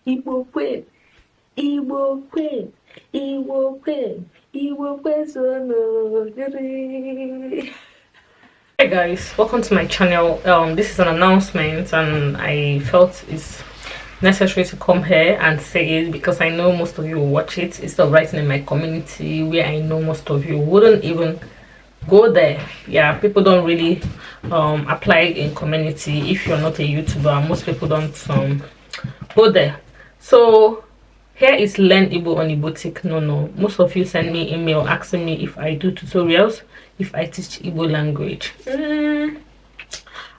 Igbo Queen, Igbo Queen, Igbo Queen, Igbo Queen. Hi guys, welcome to my channel. This is an announcement, and I felt it's necessary to come here and say it because I know most of you will watch it. It's not writing in my community where I know most of you wouldn't even go there. Yeah, people don't really apply in community. If you're not a YouTuber, most people don't go there. So here is Learn Igbo on igboticnono. Most of you send me email asking me if I do tutorials, if I teach Igbo language.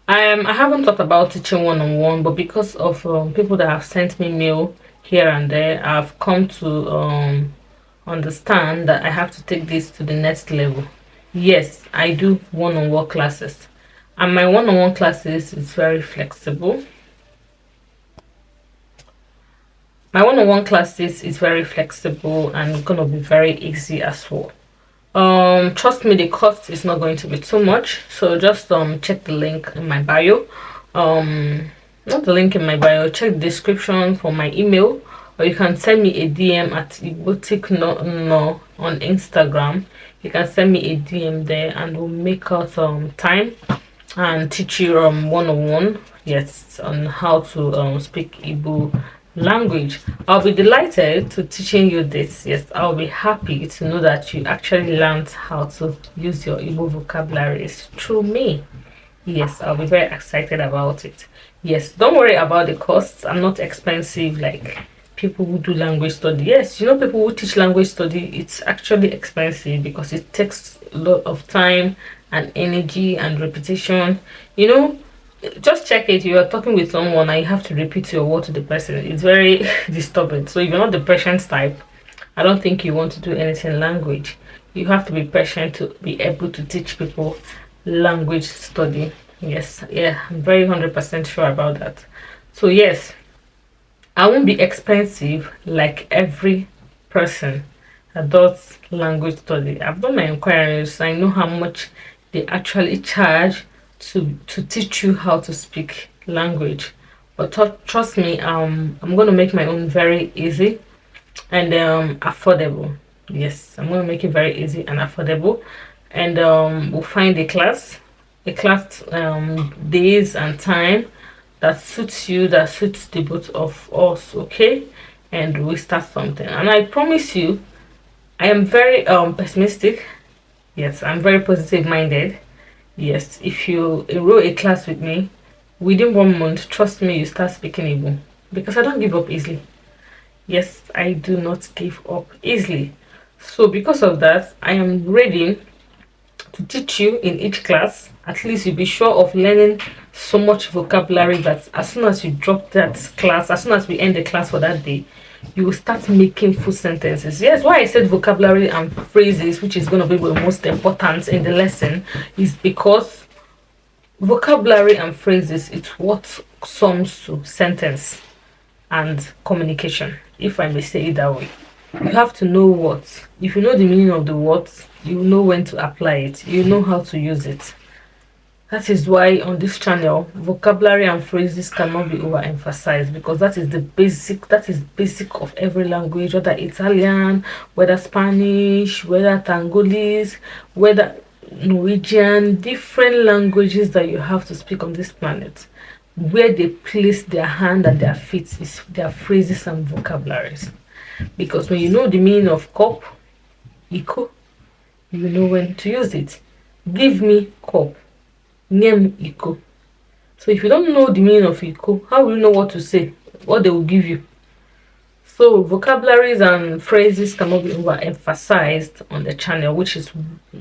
I haven't thought about teaching one-on-one, but because of people that have sent me mail here and there, I've come to understand that I have to take this to the next level. Yes, I do one-on-one classes, and my one-on-one classes is very flexible. My one-on-one classes is very flexible and gonna be very easy as well. Trust me, the cost is not going to be too much, so just check the link in my bio. Not the link in my bio, check the description for my email, or you can send me a DM at igboticnono on Instagram. You can send me a DM there and we'll make out time and teach you one-on-one, yes, on how to speak Igbo language. I'll be delighted to teaching you this. Yes, I'll be happy to know that you actually learned how to use your Igbo vocabularies through me. Yes, I'll be very excited about it. Yes, don't worry about the costs. I'm not expensive like people who do language study. Yes, you know, people who teach language study, it's actually expensive because it takes a lot of time and energy and repetition. You know, just check it. You are talking with someone and you have to repeat your word to the person. It's very disturbing. So if you're not the patient type, I don't think you want to do anything language. You have to be patient to be able to teach people language study. Yes, yeah, I'm very 100% sure about that. So yes, I won't be expensive like every person that does language study. I've done my inquiries. I know how much they actually charge to teach you how to speak language. But trust me, I'm going to make my own very easy and affordable. Yes, I'm going to make it very easy and affordable. And we'll find a class days and time that suits you, that suits the both of us, okay? And we start something. And I promise you, I am very pessimistic. Yes, I'm very positive minded. Yes, if you enroll a class with me, within 1 month, trust me, you start speaking Igbo. Because I don't give up easily. Yes, I do not give up easily. So because of that, I am ready to teach you in each class. At least you'll be sure of learning so much vocabulary that as soon as you drop that class, as soon as we end the class for that day, you will start making full sentences. Yes, why I said vocabulary and phrases, which is going to be the most important in the lesson, is because vocabulary and phrases, it's what sums to sentence and communication, if I may say it that way. You have to know words. If you know the meaning of the words, you know when to apply it, you know how to use it. That is why on this channel, vocabulary and phrases cannot be overemphasized, because that is basic of every language, whether Italian, whether Spanish, whether Tangolese, whether Norwegian, different languages that you have to speak on this planet. Where they place their hand and their feet is their phrases and vocabularies. Because when you know the meaning of cup, iko, you know when to use it. Give me cup. Name iko. So if you don't know the meaning of iko, how will you know what to say? What they will give you? So vocabularies and phrases cannot be overemphasized on the channel, which is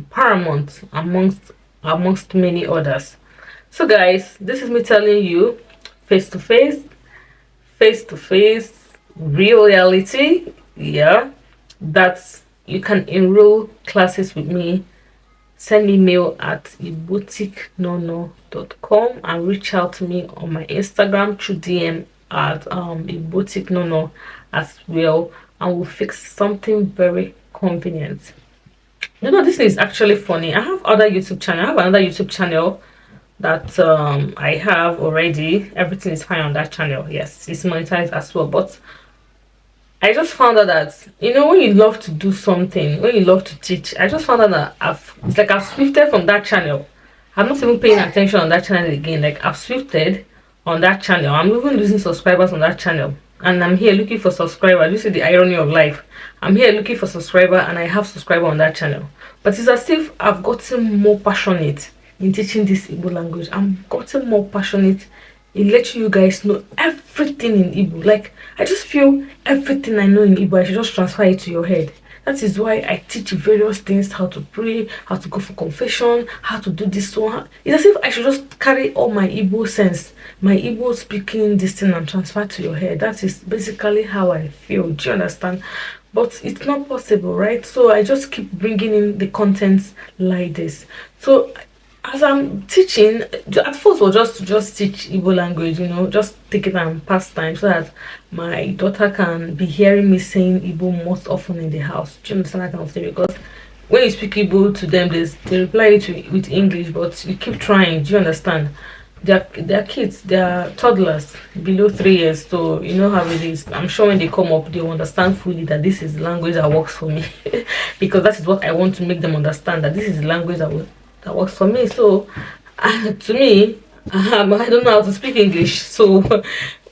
paramount amongst many others. So guys, this is me telling you face to face, real reality, yeah, that you can enroll classes with me. Send me mail at igboticnono.com and reach out to me on my Instagram through DM at igboticnono as well, and we'll fix something very convenient. You know, this is actually funny. I have another YouTube channel that I have already. Everything is fine on that channel. Yes, it's monetized as well. But I just found out that, you know, when you love to do something, when you love to teach, I just found out that it's like I've swifted from that channel. I'm not even paying attention on that channel again. Like, I've swifted on that channel. I'm even losing subscribers on that channel. And I'm here looking for subscribers. You see the irony of life. I'm here looking for subscriber and I have subscriber on that channel. But it's as if I've gotten more passionate in teaching this Igbo language. I'm gotten more passionate in letting you guys know everything in Igbo. Like, I just feel everything I know in Igbo, I should just transfer it to your head. That is why I teach various things: how to pray, how to go for confession, how to do this one. It's as if I should just carry all my Igbo sense, my Igbo speaking this thing, and transfer to your head. That is basically how I feel. Do you understand? But it's not possible, right? So I just keep bringing in the contents like this. So as I'm teaching, at first we'll just teach Igbo language, you know, just take it and pass time so that my daughter can be hearing me saying Igbo most often in the house. Do you understand that kind of thing? Because when you speak Igbo to them, they reply it with English, but you keep trying. Do you understand? They're kids, they're toddlers below 3 years, so you know how it is. I'm sure when they come up, they will understand fully that this is the language that works for me. Because that is what I want to make them understand, that this is the language that works for me. So to me, I don't know how to speak English, so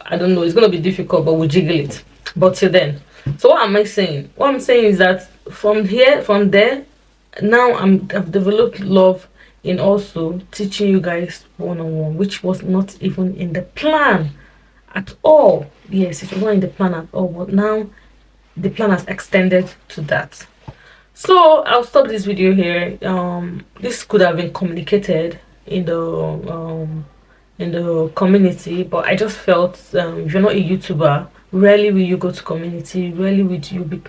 I don't know, it's gonna be difficult, but we'll jiggle it. But till then, so what am I saying? What I'm saying is that from there, now I've developed love in also teaching you guys one-on-one, which was not even in the plan at all. Yes, it was not in the plan at all, but now the plan has extended to that. So I'll stop this video here. This could have been communicated in the community, but I just felt, if you're not a YouTuber, rarely will you go to community, rarely will you be,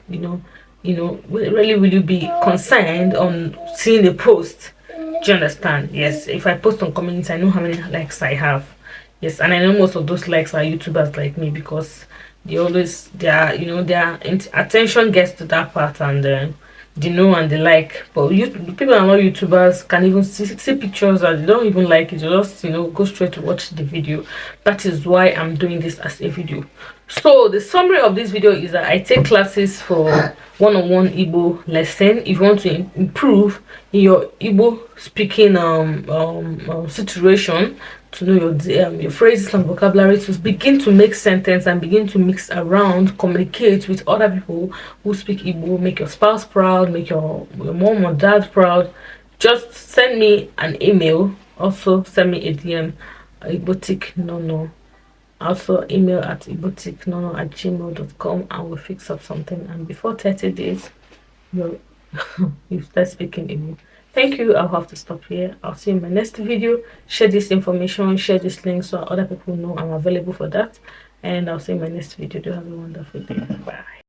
rarely will you be concerned on seeing a post. Do you understand? Yes, if I post on community, I know how many likes I have. Yes, and I know most of those likes are YouTubers like me, because their attention gets to that part, and they know and they like. But people are not YouTubers, can even see pictures and they don't even like it. You just go straight to watch the video. That is why I'm doing this as a video. So the summary of this video is that I take classes for one-on-one Igbo lesson. If you want to improve in your Igbo speaking situation, to know your phrases and vocabulary, to begin to make sentence and begin to mix around, communicate with other people who speak Igbo, make your spouse proud, make your mom or dad proud, just send me an email. Also send me a DM, igboticnono. Also email at igboticnono@gmail.com, and we'll fix up something, and before 30 days you start speaking Igbo. Thank you. I'll have to stop here. I'll see you in my next video. Share this information, share this link so other people know I'm available for that, and I'll see you in my next video. Do have a wonderful day. Bye.